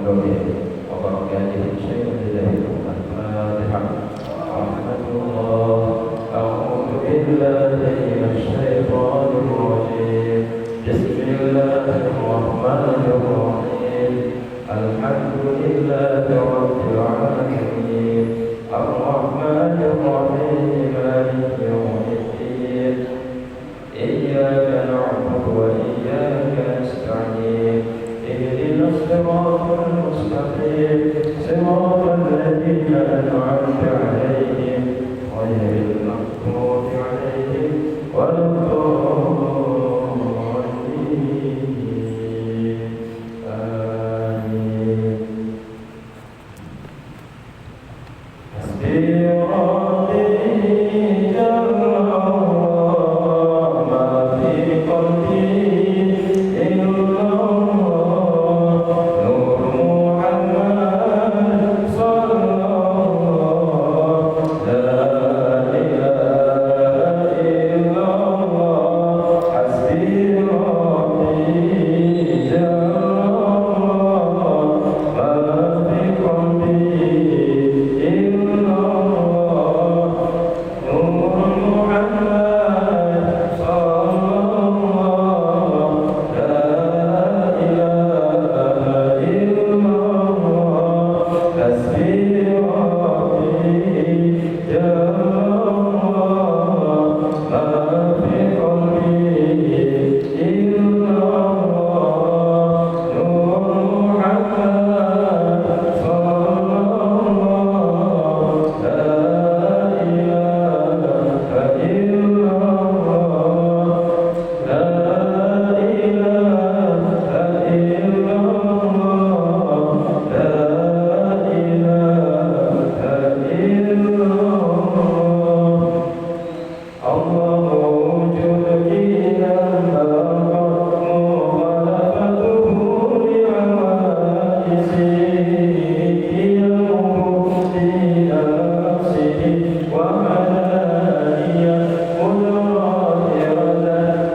علومهم وبركاتهم شيئا لله الفاتحة. رحمة الله. أعوذ بالله من الشيطان الرجيم. بسم الله الرحمن الرحيم. الحمد لله رب العالمين الرحمن الرحيم مالك يوم الدين إياك نعبد وإياك نستعين اهدنا الصراط المستقيم صراط الذين أنعمت عليهم غير المغضوب عليهم ولا الضالين آمين. حسبي ربي جل ما في قلبي إلا الله نور محمد صلى الله لا إله إلا الله. حسبي ربي جل ما في قلبي إلا الله نور محمد صلى الله لا إله إلا الله. حسبي ربي جل ما في قلبي إلا الله نور محمد صلى الله لا إله إلا الله لا إله إلا الله لا إله إلا الله. الله وجود إلى مخالفته لعوائزه يمر في نفسه وملائكة قدرات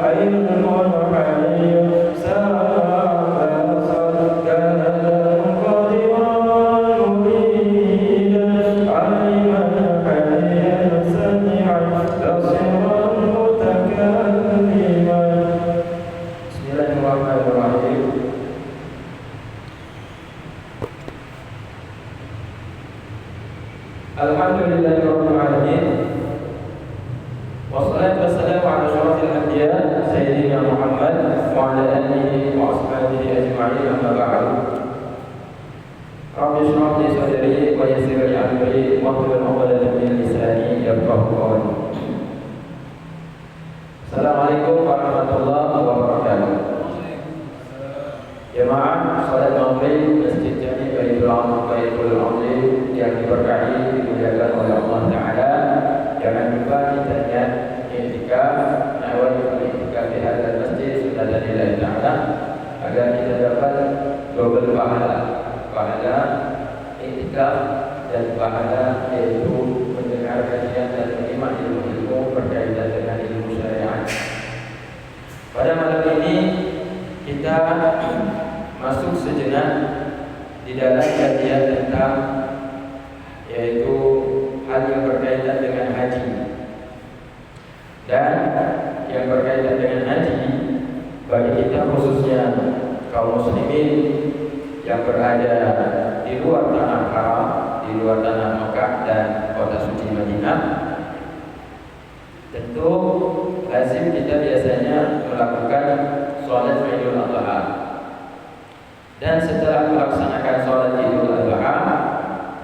علم حي سابق كان قديرا مريدا علما حيا سميعا بصيرا متكلما. بسم الله الرحمن الرحيم. Alhamdulillah rabbil alamin. Wassalatu wassalamu ala asyrafil anbiya sayyidina Muhammad wa ala alihi wa ashabihi ajma'in amma ba'du. Rabbi shrah li sadri wa yassir li amri wahlul 'uqdatam min lisani yafqahu qawli. Assalamualaikum warahmatullahi wabarakatuh. Jemaah salat maghrib Masjid Jami Baitul Azim yang diberkahi dimuliakan oleh Allah Ta'ala. Jangan lupa kita niat i'tikaf, nawaitul i'tikaf di hadzal masjid sunatan lillahi ta'ala agar kita dapat double pahala i'tikaf dan pahala yaitu mendengar kajian dan menyimak ilmu-ilmu berkaitan dengan ilmu syariat. Pada malam ini kita masuk sejenak di dalam kajian tentang yaitu hal yang berkaitan dengan haji. Dan yang berkaitan dengan haji bagi kita khususnya kaum muslimin yang berada di luar tanah haram, di luar tanah Mekah dan kota suci Madinah, tentu lazim kita biasanya melakukan sholat Idul Adha. Dan setelah melaksanakan sholat Idul Adha,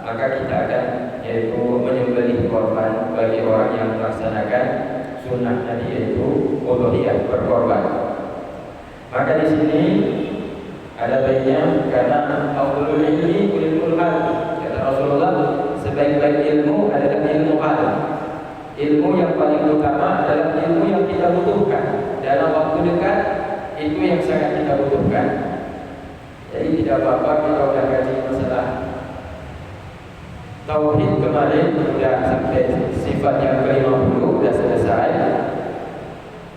maka kita akan yaitu menyembelih korban bagi orang yang melaksanakan sunnah Nabi yaitu udhiyah, berkorban. Maka di sini ada baiknya karena afdhalul ilmi ilmul hal. Kata Rasulullah, sebaik-baik ilmu adalah ilmu hal. Ilmu yang paling utama adalah ilmu yang kita butuhkan dalam waktu dekat, itu yang sangat kita butuhkan. Jadi tidak apa-apa kita udah kaji masalah tauhid kemarin, sudah sampai sifat yang ke-50 sudah selesai.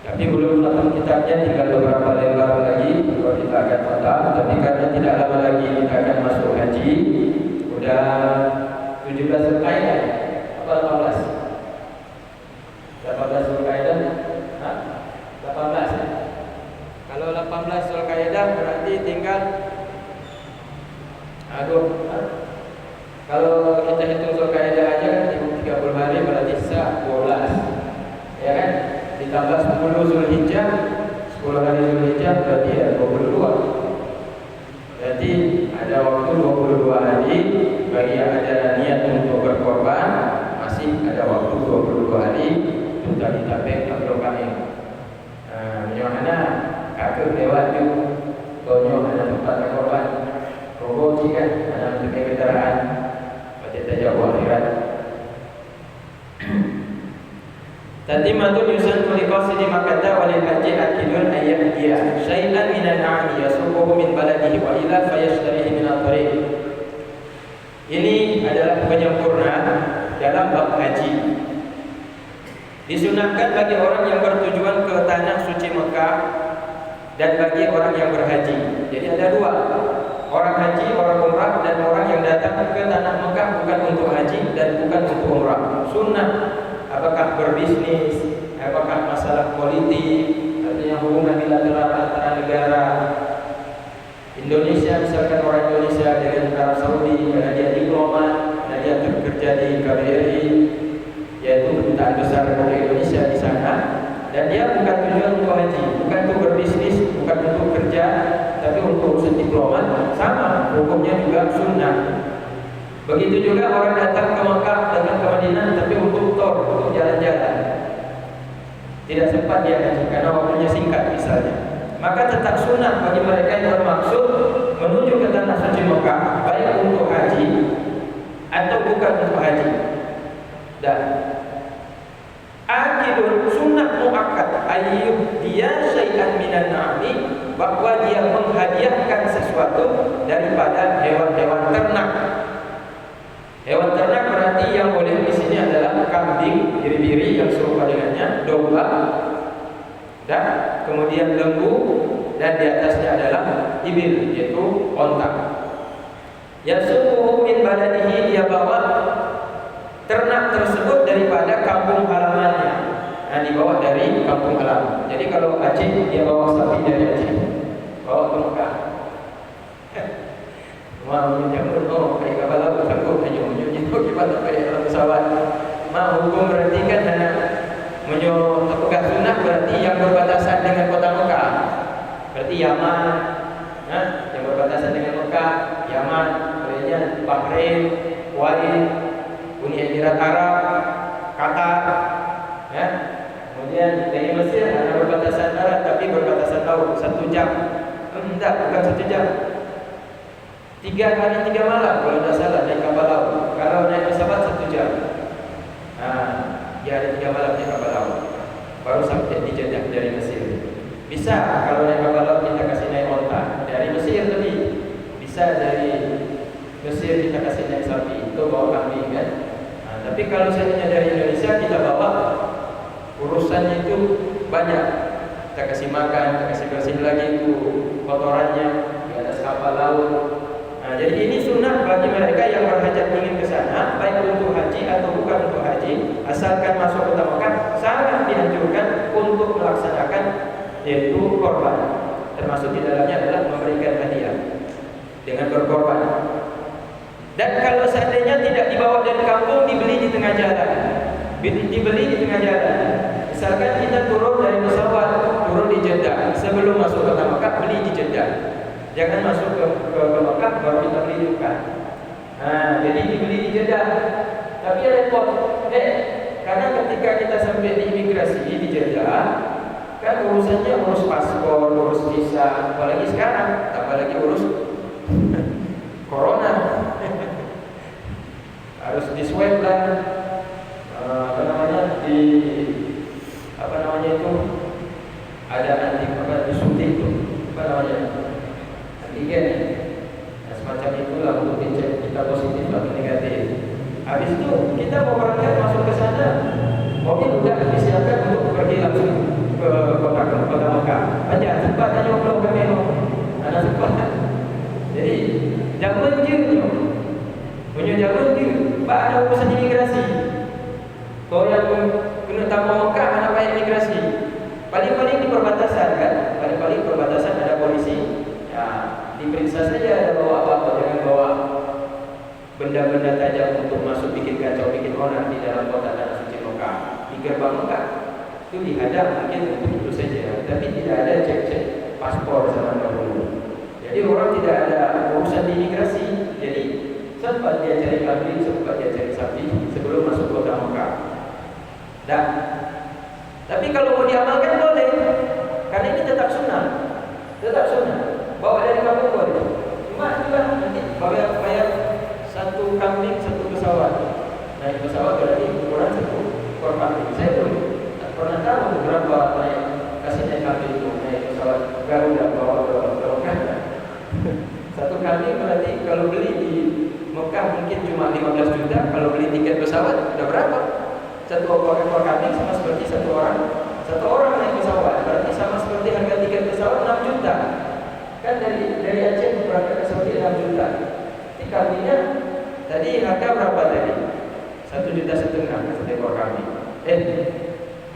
Tapi belum khatam kitabnya, tinggal beberapa lembar lagi. Kalau kita akan khatam, tapi karena tidak lama lagi kita akan masuk 17 Zulkaidah apa 18? 18 Zulkaidah? Hah? 18 ya? Kalau 18 Zulkaidah berarti tinggal kalau kita hitung Zulkaidah aja kan 30 hari berarti sisa 12. Ya kan? Ditambah 10 Zulhijjah, 10 hari Zulhijjah berarti ya 22. Berarti ada waktu 22 hari bagi yang ada niat untuk berkorban, masih ada waktu 22 hari untuk ditapek atau kami. Menyohana kakek lewat tu, konyo ada tempat korban. Robo kan ada untuk kendaraan. Baca tajawab akhirat. Tatimatul yusannu liqasidi makata walil haji akidun ayyahdiya syai'an minan na'ami yasuquhu min baladihi wa ila fayashtarihi min at-tariq. Ini adalah penyempurna dalam bab haji. Disunahkan bagi orang yang bertujuan ke tanah suci Mekah dan bagi orang yang berhaji. Jadi ada dua, orang haji, orang umrah, dan orang yang datang ke tanah Mekah bukan untuk haji dan bukan untuk umrah. Sunnah. Apakah berbisnis, apakah masalah politik, artinya hubungan bilateral antara negara Indonesia, misalkan orang Indonesia dengan Arab Saudi karena dia diplomat, karena dia bekerja di KBRI, yaitu kedutaan besar Republik Indonesia di sana, dan dia bukan tujuan untuk haji, bukan untuk berbisnis, bukan untuk kerja, tapi untuk urusan diplomat, sama hukumnya juga sunnah. Begitu juga orang datang ke Mekah, datang ke Madinah, tapi untuk tur, untuk jalan-jalan. Tidak sempat dia haji karena waktunya singkat misalnya. Maka tetap sunnah bagi mereka yang bermaksud menuju ke tanah suci Mekah, baik untuk haji atau bukan untuk haji. Dan akidun sunnah muakkad ayyuh dia syai'an minan na'ami, bahwa dia menghadiahkan sesuatu daripada hewan-hewan ternak. Hewan ternak berarti yang boleh di sini adalah kambing, biri-biri yang serupa dengannya, domba, dan kemudian lembu, dan di atasnya adalah ibil, yaitu onta. Yasuquhu min baladihi, dia bawa ternak tersebut daripada kampung halamannya. Nah, dibawa dari kampung halaman. Jadi kalau Aceh, dia bawa sapi dari Aceh, bawa ke Mekah. Mau menjamur, kayak kapal laut, sanggup hanya menyuji itu gimana kayak dalam pesawat. Mau hukum berarti kan hanya menyuruh tepegat sunnah berarti yang berbatasan dengan kota Mekah. Berarti Yaman, yang berbatasan dengan Mekah, Yaman, kemudian Bahrain, Kuwait, Uni Emirat Arab, Qatar, kemudian dari Mesir ada berbatasan darat tapi berbatasan laut 1 jam. Enggak, bukan 1 jam. 3 hari 3 malam kalau tidak salah naik kapal laut. Kalau naik pesawat 1 jam. Dia ada 3 malam naik kapal laut. Baru sampai di Jeddah dari Mesir. Bisa kalau naik kapal laut kita kasih naik onta dari Mesir tadi. Bisa dari Mesir kita kasih naik sapi, itu bawa kambing kan. Tapi kalau seandainya dari Indonesia kita bawa, urusannya itu banyak. Kita kasih makan, kita kasih bersih lagi itu kotorannya di atas kapal laut. Jadi ini sunnah bagi mereka yang berhajat ingin ke sana, baik untuk haji atau bukan untuk haji, asalkan masuk kota Mekah, sangat dianjurkan untuk melaksanakan yaitu korban. Termasuk di dalamnya adalah memberikan hadiah dengan berkorban. Dan kalau seandainya tidak dibawa dari kampung, dibeli di tengah jalan. Dibeli di tengah jalan. Misalkan kita turun dari pesawat, turun di Jeddah, sebelum masuk kota Mekah beli di Jeddah. Jangan masuk ke Mekah baru kita beli juga. Jadi dibeli di Jeddah. Tapi repot. Karena ketika kita sampai di imigrasi di Jeddah, kan urusannya urus paspor, urus visa, apalagi sekarang, apalagi urus corona. Harus di swab lah. Ada disuntik itu antigen, semacam itulah untuk dicek kita positif atau negatif. Habis itu kita mau berangkat masuk ke sana, mobil sudah disiapkan untuk pergi langsung ke kota Mekah. Aja cepat aja pulang ke Meno, ada cepat. Jadi jangan menjirnya. punya jalur di ada urusan imigrasi. Kau yang kena tamu Mekah mana payah imigrasi. Paling-paling di perbatasan kan, paling-paling perbatasan ada polisi. Ya, diperiksa saja ada bawa apa-apa, jangan bawa benda-benda tajam untuk masuk bikin kacau, bikin orang di dalam kota tanah suci Mekah. Di gerbang Mekah itu dihadap mungkin untuk itu saja, tapi tidak ada cek-cek paspor zaman dahulu. Jadi orang tidak ada urusan di imigrasi. Jadi sempat dia cari kambing, sempat dia cari sapi sebelum masuk kota Mekah. Dan tapi kalau mau diamalkan boleh, karena ini tetap sunnah, bawa dari kampung boleh. Cuma juga nanti bayar satu kambing satu pesawat. Naik pesawat berarti ukuran satu ekor kambing. Saya belum pernah tahu berapa naik kasihnya kambing itu naik pesawat Garuda bawa ke Mekah. Satu kambing berarti kalau beli di Mekah mungkin cuma 15 juta, kalau beli tiket pesawat udah berapa? Satu ekor kambing sama seperti satu orang naik pesawat, berarti sama seperti harga tiket pesawat 6 juta. Kan dari Aceh berangkat ke Saudi 6 juta. Jadi kambingnya tadi harga berapa tadi? 1,5 juta satu ekor kambing.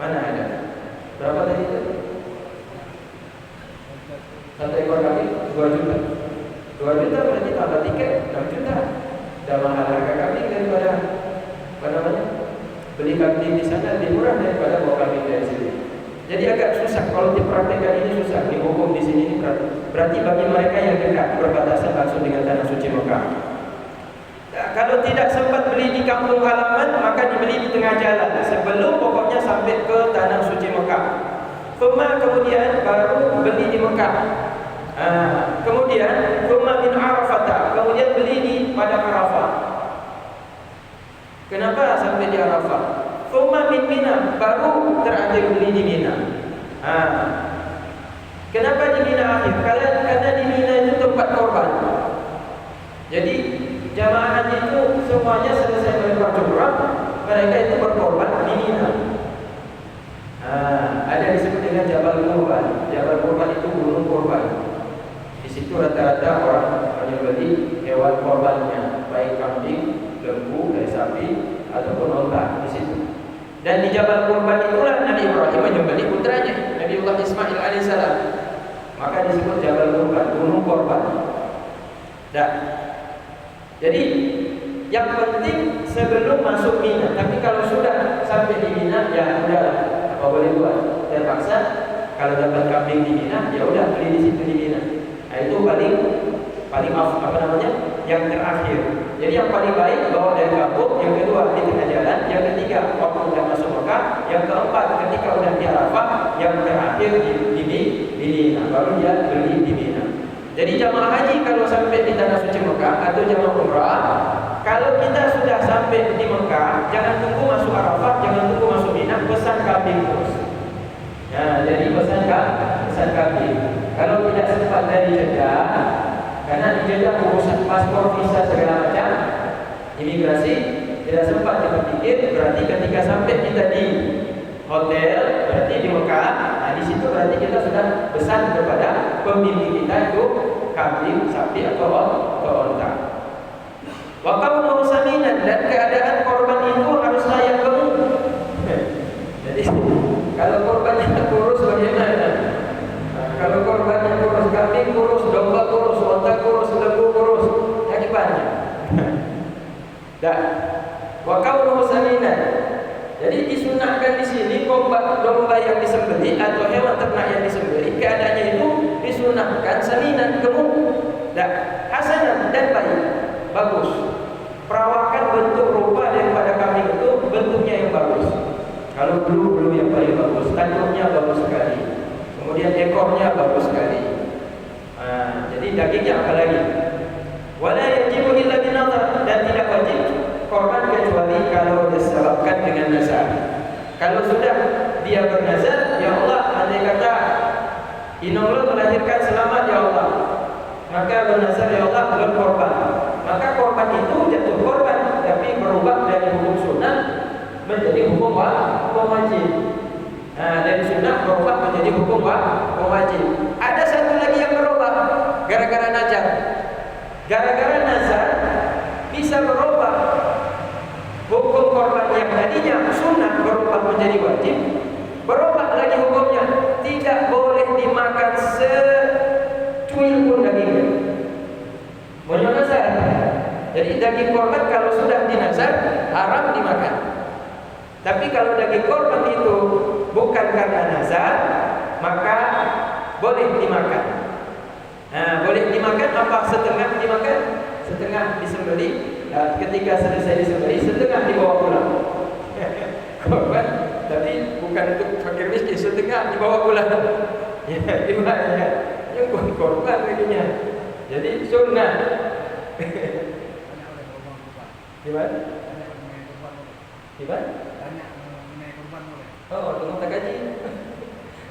Mana ada? Berapa tadi itu? Satu ekor kambing 2 juta. 2 juta berarti tambah tiket 6 juta. Dan mahal harga kambing daripada apa namanya? Beli kambing di sana lebih murah daripada bawa kambing dari sini. Jadi agak susah kalau dipraktekkan, ini susah dihukum di sini ini berarti bagi mereka yang dekat perbatasan langsung dengan tanah suci Mekah. Nah, kalau tidak sempat beli di kampung halaman maka dibeli di tengah jalan sebelum pokoknya sampai ke tanah suci Mekah. Kemudian baru beli di Mekah. Kemudian min Arafah, kemudian beli di padang Arafah. Kenapa sampai di Arafah? Min Mina, baru terakhir beli di Mina. Kenapa di Mina akhir? Karena di Mina itu tempat korban. Jadi jamaah haji itu semuanya selesai melempar jumrah, mereka itu berkorban di Mina. Ada disebut dengan Jabal Kurban. Jabal Kurban itu gunung korban. Di situ rata-rata orang menyembelih hewan korbannya, baik kambing, lembu, dari sapi ataupun unta di situ. Dan di Jabal Kurban itulah Nabi Ibrahim menyembelih putranya, Nabiullah Ismail alaihissalam. Maka disebut Jabal Kurban, gunung korban. Jadi yang penting sebelum masuk Mina. Tapi kalau sudah sampai di Mina, ya udah apa boleh buat. Terpaksa kalau dapat kambing di Mina, ya udah beli di situ di Mina. Nah itu paling apa namanya? Yang terakhir. Jadi yang paling baik bawa dari kampung, yang kedua di tengah jalan, yang ketiga waktu sudah masuk Mekah, yang keempat ketika sudah di Arafah, yang terakhir di Mina, baru dia beli di Mina. Jadi jamaah haji kalau sampai di tanah suci Mekah atau jamaah umrah, kalau kita sudah sampai di Mekah, jangan tunggu masuk Arafah, jangan tunggu masuk Mina, pesan kambing terus. Ya, jadi pesan kambing. Kalau tidak sempat dari Jeddah, karena di Jeddah urusan paspor, visa segala macam, imigrasi tidak sempat dipikir, berarti ketika sampai kita di hotel, berarti di Mekah, nah di situ berarti kita sudah pesan kepada pemimpin kita itu kambing, sapi atau onta. Wa qawluhu saminan, dan keadaan korban itu harus layak gemuk. Jadi kalau korbannya kurus bagaimana? Kalau korbannya kurus, kambing kurus, domba kurus, onta kurus, lembu kurus, ya gimana? Wa qawluhu saminan. Jadi disunahkan di sini domba yang disembelih atau hewan ternak yang disembelih, keadaannya itu disunahkan saminan, gemuk, hasanan dan baik, bagus. Perawakan bentuk rupa daripada kambing itu bentuknya yang bagus. Kalau bulu yang paling bagus, tanduknya bagus sekali. Kemudian ekornya bagus sekali. Jadi dagingnya apalagi? Wala yajibu illa binadhar, dan tidak wajib korban kecuali kalau disebabkan dengan nazar. Kalau sudah dia bernazar, ya Allah, andai kata Inallah melahirkan selamat ya Allah, maka bernazar ya Allah belum korban, maka korban itu jatuh korban, tapi berubah dari hukum sunnah menjadi hukum wajib. Dari sunnah berubah menjadi hukum wajib. Ada satu lagi yang berubah gara-gara nazar. Gara-gara nazar bisa berubah tadinya sunnah berubah menjadi wajib, berubah lagi hukumnya, tidak boleh dimakan secuil pun dagingnya. Banyak nazar. Jadi daging korban kalau sudah dinazar haram dimakan. Tapi kalau daging korban itu bukan karena nazar, maka boleh dimakan. Nah, boleh dimakan apa? Setengah dimakan, setengah disembelih. Ketika selesai disembelih, setengah dibawa pulang. Korban, tapi bukan untuk fakir miskin, setengah dibawa pulang. Ya, gimana? Yang korban laginya. Jadi sunnah. Gimana? Gimana? Oh, tengok tak gaji.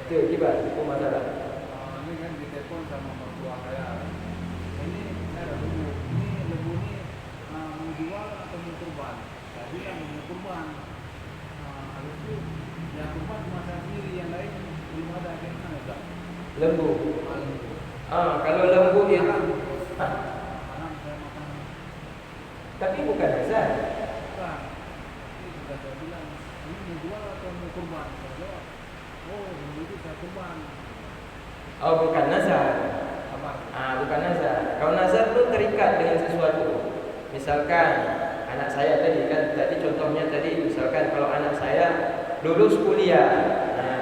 Itu gimana? Itu masalah. Ini kan ditelepon sama mertua saya. Ini saya ada lembu. Ini lembu ini mau jual atau mau kurban? Saya bilang mau kurban. Habis itu yang kurban cuma saya sendiri, yang lain belum ada. Gimana tak? Lembu. Kalau lembu itu Anak saya makan. tapi bukan nazar. Bukan. Ini sudah saya bilang, ini mau jual atau mau kurban? Saya jawab, oh lembu itu saya kurban. Oh, bukan nazar. Apa? Bukan nazar. Kalau nazar itu terikat dengan sesuatu. Misalkan anak saya tadi contohnya misalkan kalau anak saya lulus kuliah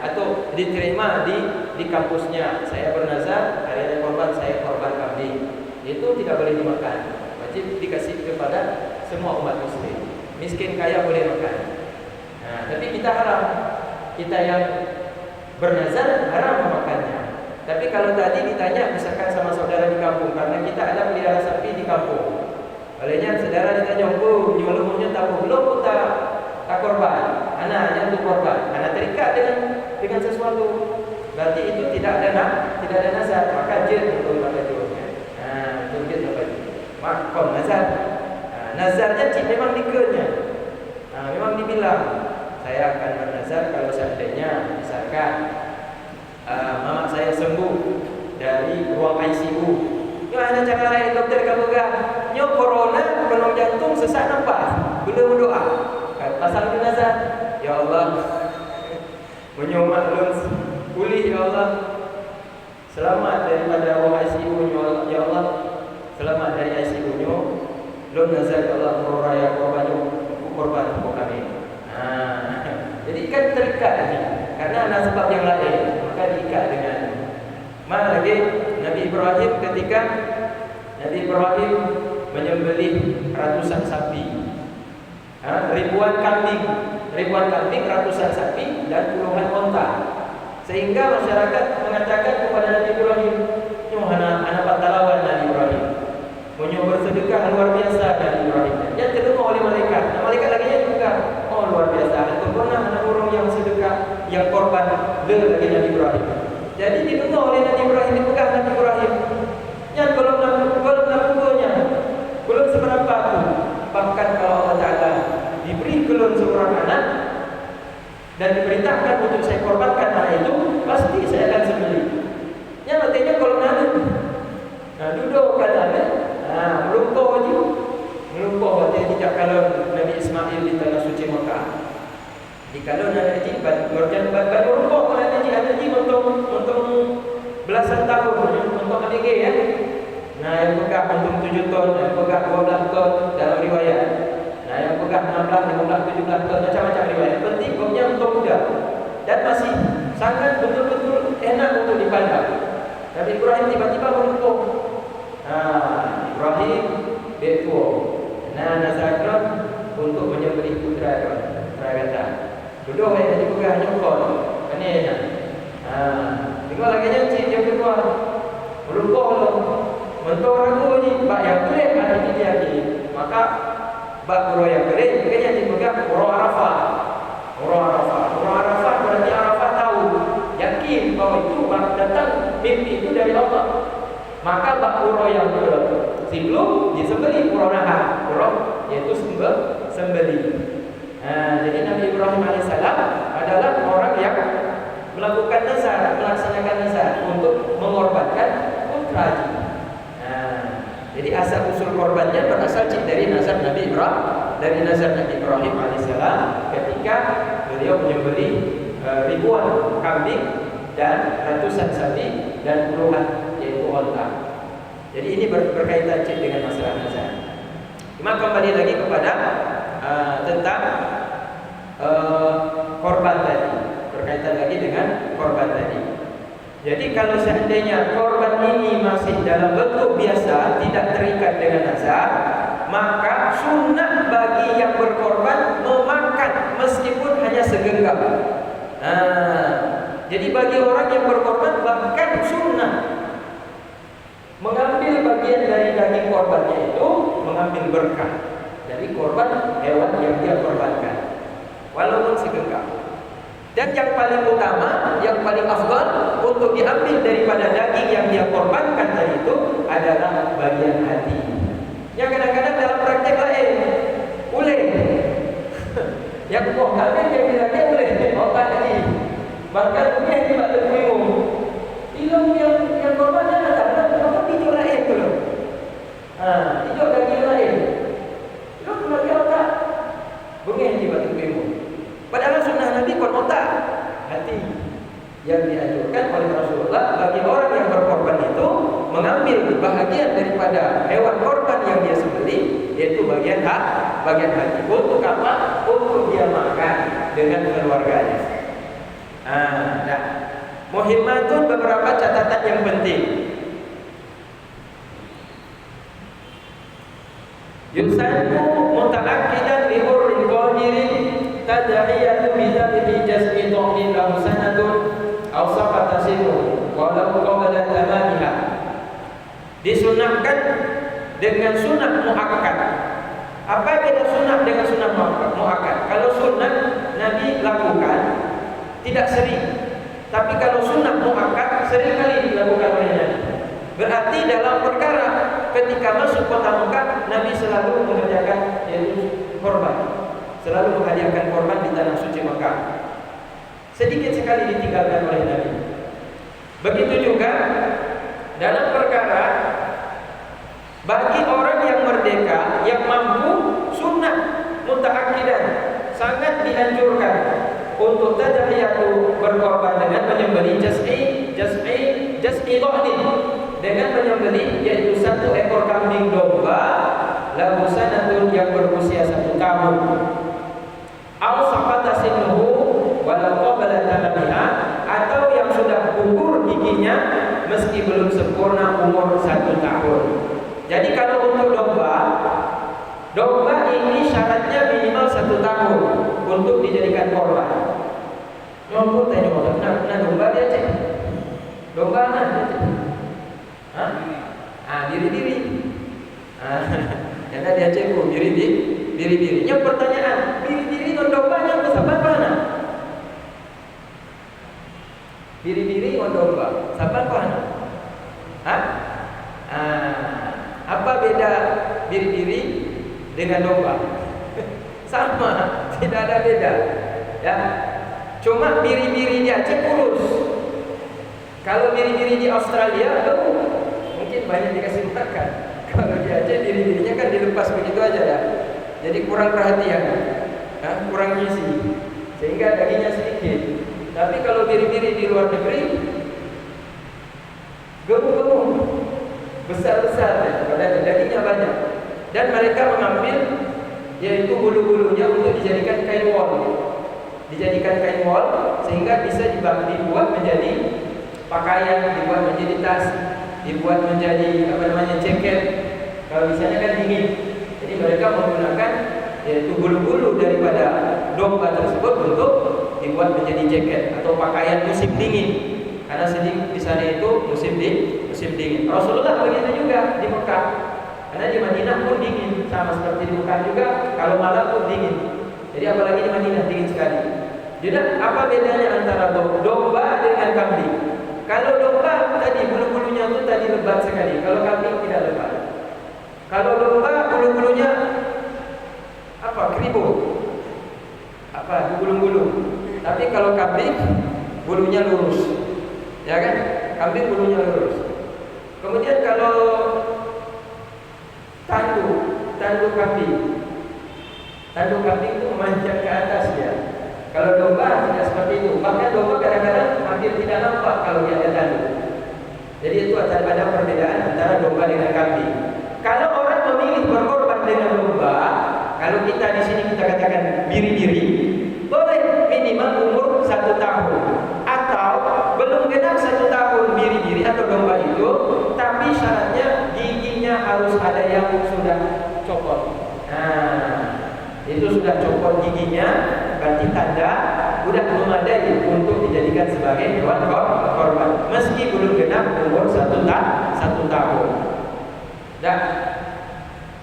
atau diterima di kampusnya, saya bernazar hari raya korban saya korban kambing. Itu tidak boleh dimakan. Wajib dikasih kepada semua umat muslim. Miskin kaya boleh makan. Tapi kita haram. Kita yang bernazar haram memakannya. Tapi kalau tadi ditanya misalkan sama saudara di kampung, karena kita ada pelihara sapi di kampung. Olehnya saudara ditanya, "Oh, nyolongnya tahu belum tak korban?" Anaknya untuk korban. Karena terikat dengan sesuatu. Berarti itu tidak ada nazar, maka jid untuk baca jurusnya. Itu jid apa itu? Makom nazar. Nazarnya memang dikernya. Memang dibilang saya akan bernazar kalau seandainya misalkan mama saya sembuh dari ruang ICU. Gimana cara lain dokter kamu gak? Nyo corona, penuh jantung, sesak nafas. Belum berdoa. Pasal nazar. Ya Allah, menyomak lun pulih ya Allah. Selamat daripada ruang ICU ya Allah. Selamat dari ICU nyo. Lun nazar ya Allah meraya korban kami. Jadi kan terikat lagi. Karena ada sebab yang lain, maka diikat dengan. Mana lagi Nabi Ibrahim ketika Nabi Ibrahim menyembelih ratusan sapi, ribuan kambing, ratusan sapi dan puluhan onta. Sehingga masyarakat mengatakan kepada Nabi Ibrahim, anak pahlawan Nabi Ibrahim. Punya bersedekah luar biasa Nabi Ibrahim. Yang terima oleh malaikat. Malaikat lagi juga, oh luar biasa. Itu pernah ada orang yang sedekah, yang korban lagi Nabi Ibrahim. Jadi didengar oleh Nabi Ibrahim, dipegang Nabi Ibrahim. Yang belum lakukannya, belum seberapa pun. Bahkan kalau Allah Taala diberi kelon seorang anak dan diperintahkan untuk saya korbankan anak itu, pasti saya akan sembelih. Yang artinya kalau nanti, duduk kan ada, melumpur berarti tidak kalau Nabi Ismail di tanah suci Mekah. Di kalau ada haji, baru melumpur kalau ada haji untuk belasan tahun untuk ABG ya. Yang pegang untuk 7 ton, yang pegang 12 ton dalam riwayat. Yang pegang 16, 15, 17 ton macam-macam riwayat. Penting hukumnya untuk muda dan masih sangat betul-betul enak untuk dipandang. Nabi Ibrahim tiba-tiba melumpur. Ibrahim dia tua. Nazarkan untuk menyembelih putra kata. Duduk yang dipegang nyokot. Kenanya. Tengok lagi nyanyi yang kedua. Melumpur lo. Mentok ragu ni bak yang kering ada di dia ni. Maka bak pura yang kering makanya dipegang pura Arafah. Pura Arafah berarti Arafah tahu, yakin bahawa itu datang mimpi itu dari Allah. Maka bak pura yang sebelum disembelih pura nahar. Pura iaitu sembelih. Jadi Nabi Ibrahim AS adalah orang yang melakukan nazar, melaksanakan nazar untuk mengorbankan putra. Jadi asal usul korbannya berasal dari nazar Nabi Ibrahim dari nazarnya Ibrahim alaihissalam ketika beliau menyembelih ribuan kambing dan ratusan sapi dan puluhan yaitu onta. Jadi ini berkaitan dengan masalah nazar. Cuma kembali lagi kepada tentang korban tadi, berkaitan lagi dengan korban tadi. Jadi kalau seandainya korban ini masih dalam bentuk biasa, tidak terikat dengan nazar, maka sunnah bagi yang berkorban memakan meskipun hanya segenggam. Jadi bagi orang yang berkorban bahkan sunnah mengambil bagian dari daging korbannya itu, mengambil berkah dari korban hewan yang dia korbankan, walaupun segenggam. Dan yang paling utama, yang paling afdal untuk diambil daripada daging yang dia korbankan tadi itu adalah bagian hati. Yang kadang-kadang dalam praktek lain, uleh. Yang kok kambing yang bilangnya uleh, otak hati. Bahkan uleh juga terbingung. Ilmu yang korbannya adalah apa hijau lain tu loh. Hijau daging lain. Itu kembali otak. Bengih juga terbingung. Padahal sunnah Nabi kon otak, hati. Yang dianjurkan oleh Rasulullah bagi orang yang berkorban itu mengambil bahagian daripada hewan korban yang dia sembelih, yaitu bagian hati. Untuk apa? Untuk dia makan dengan keluarganya. Nah, muhimmatun beberapa catatan yang penting. Yusannu muta'akkidan li hurrin qadirin tad'iyatu bidhabihi jazmi tu'min lahu sanadun aw saqata sinu walau qabla tamamiha. Disunahkan dengan sunah muakkad. Apa beda sunah dengan sunah muakkad? Kalau sunah Nabi lakukan tidak sering, tapi kalau sunah muakkad sering kali dilakukan oleh Nabi. Berarti dalam perkara ketika masuk kota Mekah, Nabi selalu mengerjakan yaitu korban, selalu menghadiahkan korban di tanah suci Mekah. Sedikit sekali ditinggalkan oleh Nabi. Begitu juga dalam perkara bagi orang yang merdeka, yang mampu, sunnah muta'akkidan sangat dianjurkan untuk tadhiyatu berkorban dengan menyembelih jaz'i dha'nin, dengan menyembelih yaitu satu ekor kambing domba lahu sanatun yang berusia 1 tahun. Aw saqata sinnuhu walau qabla tamamiha, atau yang sudah gugur giginya meski belum sempurna umur 1 tahun. Jadi kalau untuk domba ini syaratnya minimal 1 tahun untuk dijadikan korban. Nyomot tanya orang, nah domba dia cek, domba nah dia cek. Diri-diri. Karena dia cek diri-diri. Yang pertanyaan, diri-diri non domba yang sabar mana? Diri-diri non domba, sabar mana? Apa beda diri-diri dengan domba? Sama, tidak ada beda. Ya. Cuma biri-biri dia cek kurus. Kalau biri-biri di Australia, mungkin banyak dikasih makan. Kalau di Aceh diri-dirinya kan dilepas begitu aja ya. Jadi kurang perhatian, kurang gizi, sehingga dagingnya sedikit. Tapi kalau biri-biri di luar negeri, gemuk-gemuk, besar-besar, padahal dagingnya banyak. Dan mereka mengambil yaitu bulu-bulunya untuk dijadikan kain wol, sehingga bisa dibuat menjadi pakaian, dibuat menjadi tas, dibuat menjadi jaket. Kalau misalnya kan dingin, jadi mereka menggunakan yaitu bulu-bulu daripada domba tersebut untuk dibuat menjadi jaket atau pakaian musim dingin. Karena di sana itu musim dingin. Rasulullah begitu juga di Mekah. Karena di Madinah pun dingin, sama seperti di Mekah juga. Kalau malam pun dingin. Jadi apalagi di Madinah dingin sekali. Jadi apa bedanya antara domba dengan kambing? Kalau domba tadi bulu-bulunya itu tadi lebat sekali. Kalau kambing tidak lebat. Kalau domba bulu-bulunya keribut, digulung-gulung. Tapi kalau kambing bulunya lurus, ya kan? Kambing bulunya lurus. Kemudian kalau tanduk kambing Tanduk kambing itu memanjat ke atas ya. Kalau domba tidak seperti itu. Bahkan domba kadang-kadang hampir tidak nampak kalau dia ada tanduk. Jadi itu ada perbedaan antara domba dengan kambing. Kalau orang memilih berkorban dengan domba, kalau kita di sini kita katakan biri-biri, boleh minimal umur 1 tahun atau belum genap 1 tahun biri-biri atau domba itu, tapi syaratnya giginya harus ada yang sudah copot. Nah, itu sudah copot giginya, berarti tanda sudah memadai untuk dijadikan sebagai hewan korban, meski belum genap umur 1 tahun. Dan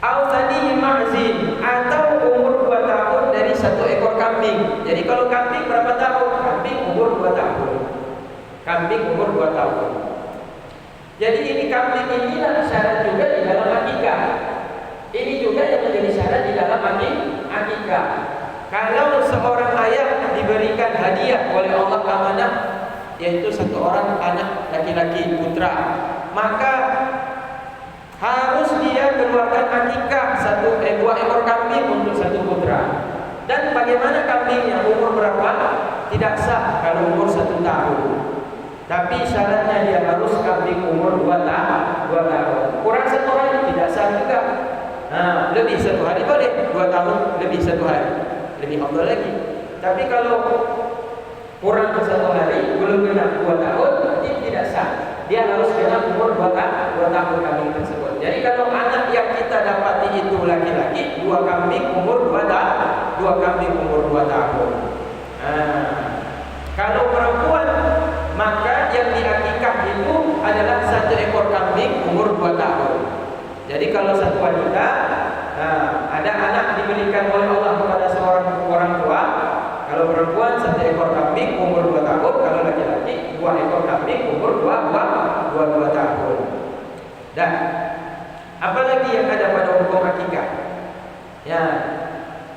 Al-Thani Ma'zin atau umur 2 tahun dari 1 ekor kambing. Jadi kalau kambing berapa tahun? Kambing umur 2 tahun. Kambing umur 2 tahun. Jadi ini kambing inilah syarat juga di dalam akikah. Ini juga yang menjadi syarat di dalam akikah. Kalau seorang ayah diberikan hadiah oleh Allah amanah, yaitu 1 orang anak laki-laki putra, maka harus dia keluarkan akikah 2 ekor kambing untuk 1 putra. Dan bagaimana kambingnya, umur berapa? Tidak sah kalau umur 1 tahun. Tapi syaratnya dia harus kambing umur 2 tahun. Kurang 1 hari tidak sah juga. Nah, lebih 1 hari boleh, 2 tahun lebih 1 hari. Lebih afdal lagi. Tapi kalau kurang 1 hari, belum genap 2 tahun, berarti tidak sah. Dia harus genap umur 2 tahun kambing tersebut. Jadi kalau anak yang kita dapati itu laki-laki, 2 kambing umur 2 tahun. Kalau perempuan, maka yang diakikah itu adalah 1 ekor kambing umur 2 tahun. Jadi kalau 1 wanita, ada anak diberikan oleh Allah kepada seorang orang tua. Kalau perempuan 1 ekor kambing umur 2 tahun, kalau laki-laki 2 ekor kambing umur 2 tahun. Dan apalagi yang ada pada hukum akikah? Ya,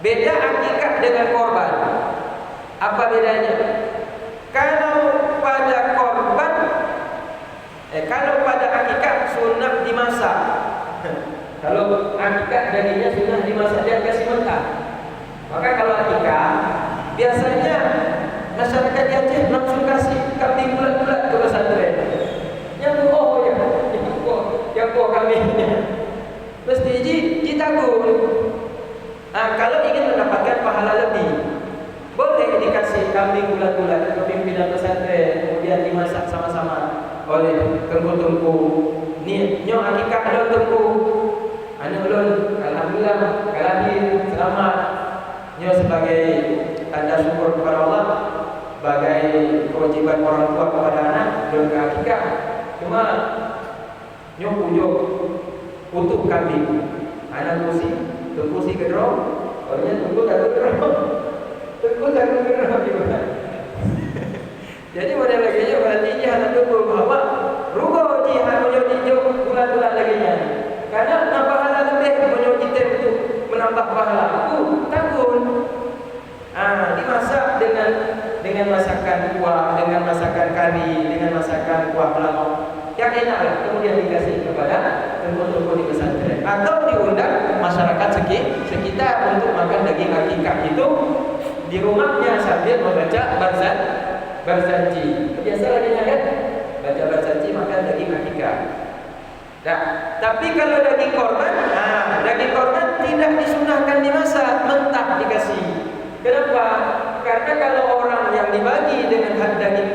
beda akikah dengan korban. Apa bedanya? Kalau pada korban, kalau pada akikah sunnah dimasak. Kalau akikah dagingnya sunnah dimasak, dia kasih mentah. Maka kalau akikah biasanya masyarakat di Aceh langsung kasih kambing bulat-bulat ke pesantren. Yang buah kambingnya mesti ditabur. Kalau ingin mendapatkan pahala lebih, boleh dikasih kambing bulat-bulat ke pimpinan pesantren, kemudian dimasak sama-sama oleh tengku-tengku. Nyo akikah ada tengku. Anu ulun alhamdulillah kalahir selamat. Nyo sebagai tanda syukur kepada Allah, sebagai kewajiban orang tua kepada anak, belum ke akikah. Cuma nyo utuh kambing. Anak tunggu si kedrong, orangnya tunggu tak kedrong juga. Jadi mana lagi nya berarti dia anak tunggu bahwa rubah ji hanya dijo bulan-bulan lagi nya. Karena nambah pahala lebih menyoji itu menambah pahala. Takut. Dimasak dengan masakan kuah, dengan masakan kari, dengan masakan kuah melambang yang enak lah. Kemudian dikasih kepada tengku-tengku di pesantren atau diundang masyarakat sekitar untuk makan daging akikah itu di rumahnya sambil membaca barzanji. Biasa lagi kan baca barzanji makan daging akikah. Nah, tapi kalau daging korban tidak disunahkan dimasak, mentah dikasih. Kenapa? Karena kalau orang yang dibagi dengan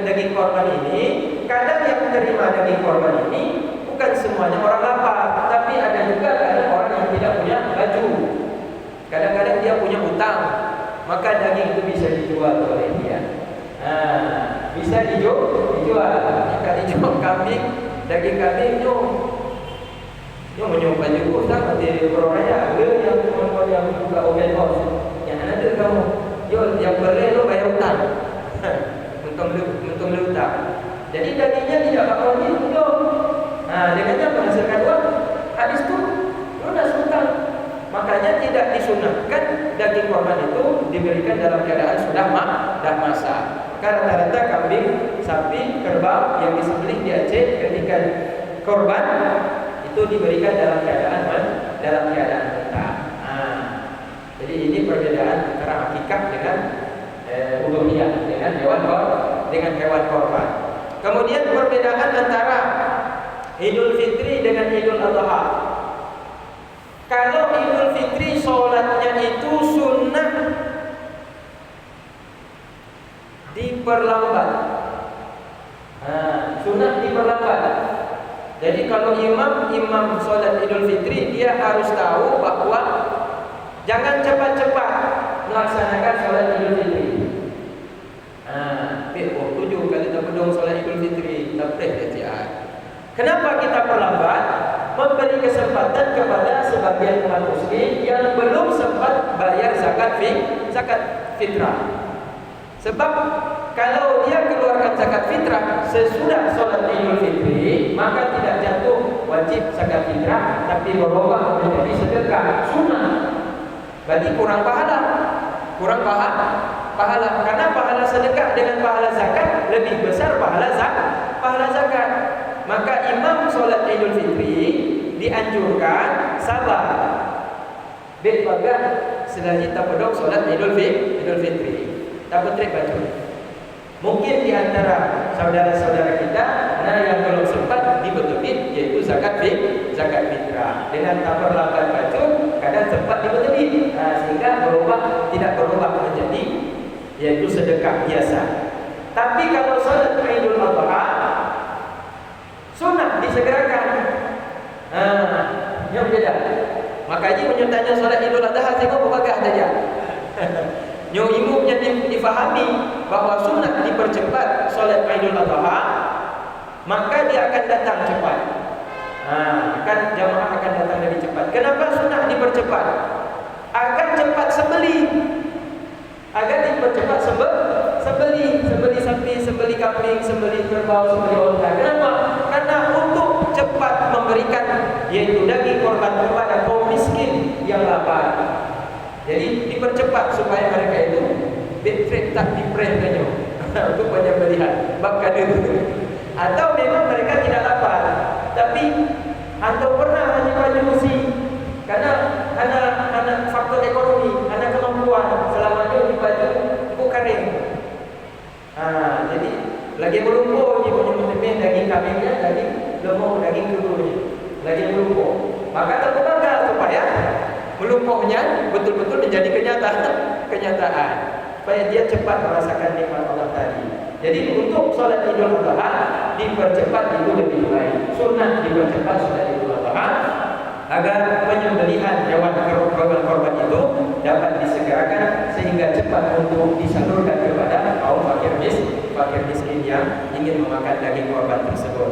daging korban ini, kadang yang menerima daging korban ini bukan semuanya orang lapar, tapi ada juga kadang orang yang tidak punya baju. Kadang-kadang dia punya utang, maka daging itu bisa dijual oleh dia. Bisa dijual. Jika dijual kambing, daging kambing nyo menyumpah juga utang nanti beroraya. Yang buka open house, yang ada kamu. Yang boleh lo bayar utang. Untung lu utang. Jadi dagingnya tidak bakal gitu. Dengannya menghasilkan uang. Habis itu lunas utang. Makanya tidak disunahkan daging korban itu diberikan dalam keadaan sudah masak. Karena rata-rata kambing, sapi, kerbau yang disembelih di Aceh ketika korban itu diberikan dalam keadaan mentah. Jadi Jadi ini perbedaan antara hakikat dengan uluhiyah, dengan hewan korban. Kemudian perbedaan antara Idul Fitri dengan Idul Adha. Kalau Idul Fitri sholatnya itu sunnah diperlambat. Sunnah diperlambat. Jadi kalau imam sholat Idul Fitri, dia harus tahu bahwa jangan cepat-cepat melaksanakan sholat Idul Fitri. Waktu juga kita pedung sholat Idul Fitri, tak boleh. Kenapa kita perlambat? Memberi kesempatan kepada sebagian umat muslim yang belum sempat bayar zakat fitrah. Sebab kalau dia keluarkan zakat fitrah sesudah sholat Idul Fitri, maka tidak jatuh wajib zakat fitrah, tapi berubah menjadi sedekah sunnah. Berarti kurang pahala. Karena pahala sedekah dengan pahala zakat lebih besar pahala zakat. Maka imam sholat Idul Fitri dianjurkan sabar. Bagan selagi tak pedok sholat Idul Fitri. Tak petrik baju. Mungkin di antara saudara-saudara kita yang belum sempat dibetulin, yaitu zakat fitrah. Dengan tak berlambat baju, kadang sempat dibetulin, sehingga tidak berubah menjadi yaitu sedekah biasa. Tapi kalau sholat Idul Adha, sunnah disegerakan. Yang beda. Makanya menyertanya sholat Idul Adha tengok berbagai saja. Yang imumnya difahami bahwa sunnah dipercepat sholat Idul Adha, maka dia akan datang cepat. Jamaah akan datang lebih cepat. Kenapa sunnah dipercepat? Agar cepat sembelih. Agar dipercepat sembelih sapi, sembelih kambing, sembelih kerbau, sembelih unta. Kenapa? Karena untuk cepat memberikan yaitu daging korban kepada kaum miskin yang lapar. Jadi dipercepat supaya mereka itu tak diprehkannya untuk penyembelihan bab kader. Atau memang mereka tidak lapar, tapi atau pernah hanya baju besi karena anak faktor ekonomi, anak kemampuan selamanya di baju kering. Jadi lagi melumpur dia punya temen daging kambingnya, daging lembu, daging kerunya, lagi melumpur. Maka terbakar supaya melumpuhnya betul-betul menjadi kenyataan supaya dia cepat merasakan nikmat Allah tadi. Jadi untuk sholat Idul Adha dipercepat itu lebih baik. Sunnah dipercepat sholat Idul Adha agar penyembelihan hewan korban itu dapat disegerakan sehingga cepat untuk disalurkan kepada kaum fakir miskin yang ingin memakan daging korban tersebut.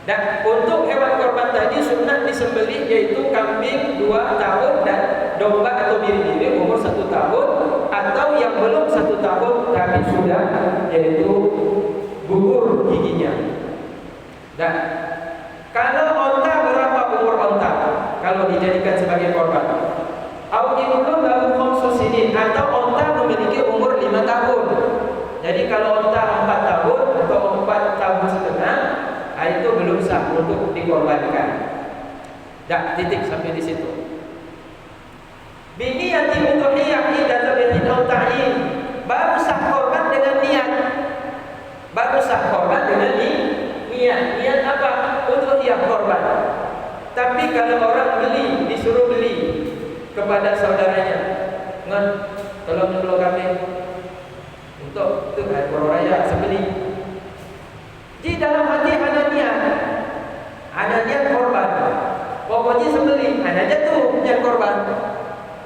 Dan untuk hewan korban tadi sunnah disembelih yaitu kambing 2 tahun dan domba atau biri-biri umur 1 tahun, atau yang belum 1 tahun tapi sudah yaitu gugur giginya. Dan kalau onta, berapa umur onta kalau dijadikan sebagai korban? Audinullah lahu khamsusinin, atau onta memiliki umur 5 tahun. Jadi kalau onta 4 tahun atau 4 tahun setengah, itu belum sah untuk dikorbankan. Titik sampai di situ. Biniyati udhiyah idza bihi ta'in. Baru sah korban dengan niat. Niat apa? Udhiyah korban. Tapi kalau orang disuruh beli kepada saudaranya, tolong nyembelih kambing untuk itu hari raya sembelih. Di dalam hati ada niat korban. Pokoknya sembelih, ada jatuh niat korban.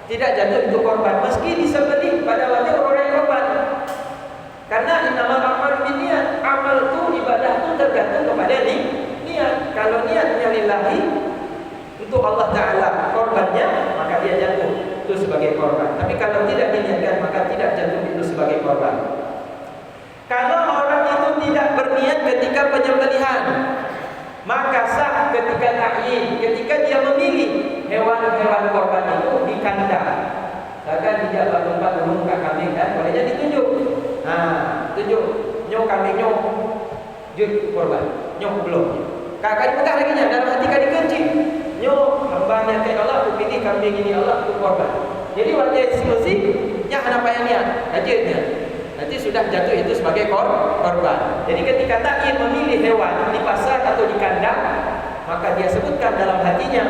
Tidak jatuh itu korban meski disembelih pada waktu orang korban. Karena innamal a'malu binniyat. Amal itu, ibadah itu tergantung kepada niat. Kalau niatnya lillahi untuk Allah Ta'ala korbannya, maka dia jatuh itu sebagai korban. Tapi kalau tidak diniatkan, maka tidak jatuh itu sebagai korban. Kalau orang itu tidak berniat ketika penyembelihan, maka sah ketika ta'yin, ketika dia memilih hewan-hewan korban itu di kandang. Bahkan tidak tempat menungkak kambing dan bolehnya ditunjuk. Tunjuk nyok kambing nyok jut korban, nyok belum. Kakak dipegang laginya dalam hati kali kencing. Nyok hambanya ke Allah, aku pilih kambing ini Allah untuk korban. Jadi waktu eksekusi nya hana payahnya ajarnya. Nanti sudah jatuh itu sebagai korban. Jadi ketika takin memilih hewan di pasar atau di kandang, maka dia sebutkan dalam hatinya,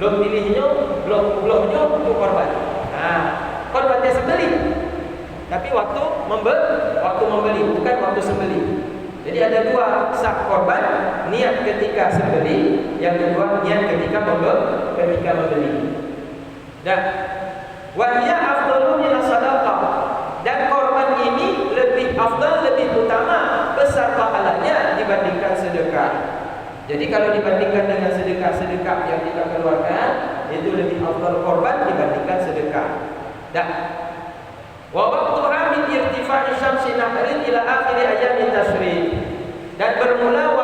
belum pilihnya, belum untuk korban. Nah, korban dia sembeli. Tapi waktu membeli, bukan waktu sembeli. Jadi ada dua sah korban, niat ketika sembeli, yang kedua niat ketika membeli. Dan wahya afdalu min sadaqah. Dan korban ini lebih afdal, lebih utama, besar pahalanya dibandingkan sedekah. Jadi kalau dibandingkan dengan sedekah yang kita keluarkan, itu lebih afdal korban dibandingkan sedekah. Dan wa waqtuha min irtifa'i syamsi nahrin ila akhir ayyamin tasyrik. Dan bermula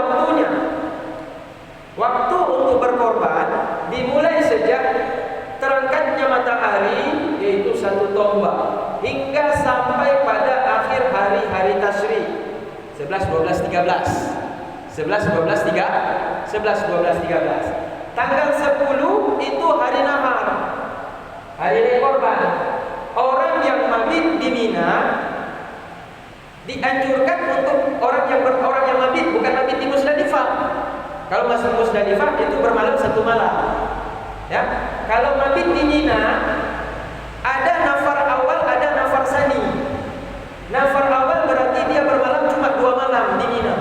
waktu untuk berkorban dimulai sejak terangkatnya matahari, yaitu 1 tombak, hingga sampai pada akhir hari-hari tasyrik 11, 12, 13. 11, 12, 13. Tanggal 10 itu hari nahar, hari raya korban. Orang yang mabit di Mina dianjurkan untuk orang yang mabit, bukan mabit di Musdalifah. Kalau masuk Musdalifah itu bermalam 1 malam. Ya, kalau mabit di Mina ada nafar awal, ada nafar sani. Nafar awal berarti dia bermalam cuma 2 malam di Mina.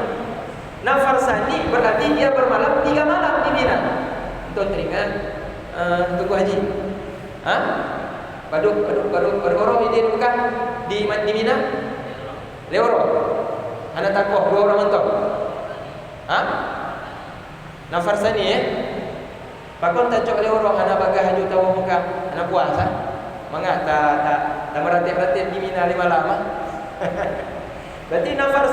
Nafar sani berarti dia bermalam 3 malam di Mina. Tuan teringat Tuku Haji? Hah? Baduk orang ini bukan di Mina? Leoro. Anak takoh 2 orang mentok. Hah? Nafar sani ya? Pakon tak cok leoro anak bagah haju tahu muka anak puasa. Mangga tak merhati-hati di Mina 5 lama. Berarti nafar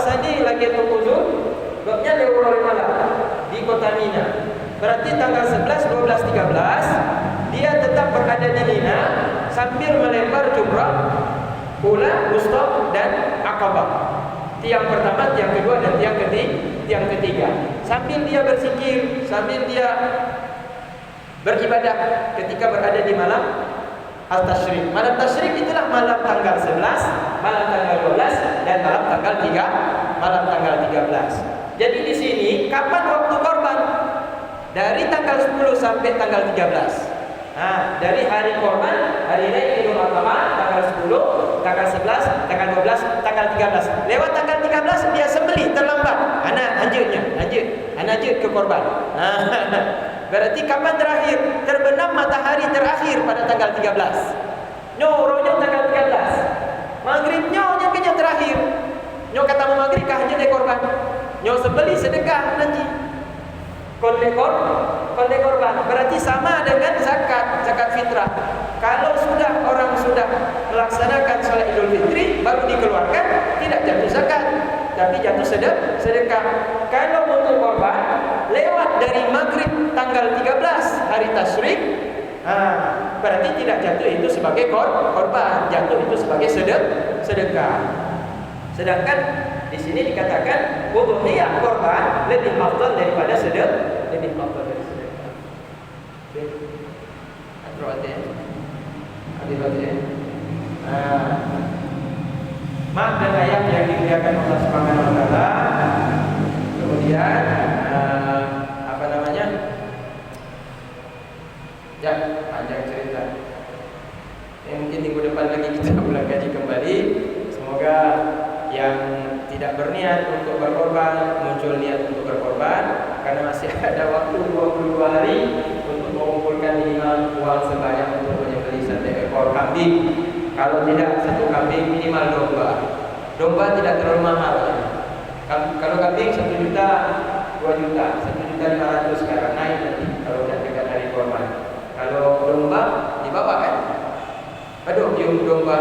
sani lagi tukuzul, babnya leoro 5 lama di kota Mina. Berarti tanggal 11, 12, 13 dia tetap berada di Mina sambil melempar jumrah, ula, wusta dan Aqabah. Tiang pertama, tiang kedua dan tiang ketiga. Sambil dia berzikir, sambil dia beribadah ketika berada di malam Al-Tasyrik. Malam Tasyrik itulah malam tanggal 11, malam tanggal 12 dan malam tanggal 13. Jadi di sini kapan waktu korban? Dari tanggal 10 sampai tanggal 13. Nah, dari hari korban, hari raya Idul Adha, tanggal 10, tanggal 11, tanggal 12, tanggal 13. Lewat tanggal 13 dia sembelih terlambat. Lanjut ke korban. Nah, berarti kapan terakhir? Terbenam matahari terakhir pada tanggal 13. Ronya tanggal 13. Maghribnya kenya terakhir. Kata mau maghrib kah hanya korban. Sembelih sedekah nanti. Konde korban berarti sama dengan zakat fitrah. Kalau orang sudah melaksanakan salat Idul Fitri baru dikeluarkan, tidak jatuh zakat, tapi jatuh sedekah. Kalau untuk korban lewat dari maghrib tanggal 13 hari tasyrik, berarti tidak jatuh itu sebagai korban, jatuh itu sebagai sedekah. Sedangkan di sini dikatakan udhiyah korban lebih afdal daripada sedekah. Mak dan ayat yang dimuliakan Allah Subhanahu wa taala. Kemudian Ya, panjang cerita. Mungkin minggu depan lagi kita ulang kaji kembali. Semoga yang tidak berniat untuk berkorban muncul niat untuk berkorban, karena masih ada waktu 22 hari untuk mengumpulkan minimal uang sebanyak untuk menyembelih 1 ekor kambing. Kalau tidak 1 kambing, minimal domba tidak terlalu mahal. Kalau kambing 1 juta, 2 juta, 1.500.000 sekarang, naik nanti kalau udah dekat hari korban. Kalau domba di bawah kan? Aduh, cium domba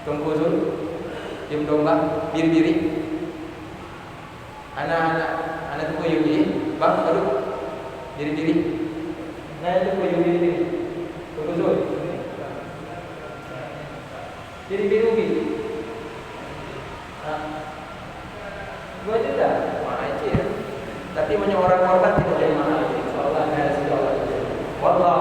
Tungkuzul, cium domba biri-biri. Anak tu yumi, bang, aduh, biri-biri. Nah itu yumi biri-biri. Tungkuzul, biri-biri ubi. 2 juta, mahal je. Tapi banyak orang korban tidak jadi mahal. InsyaAllah ada sejauh. Wallah.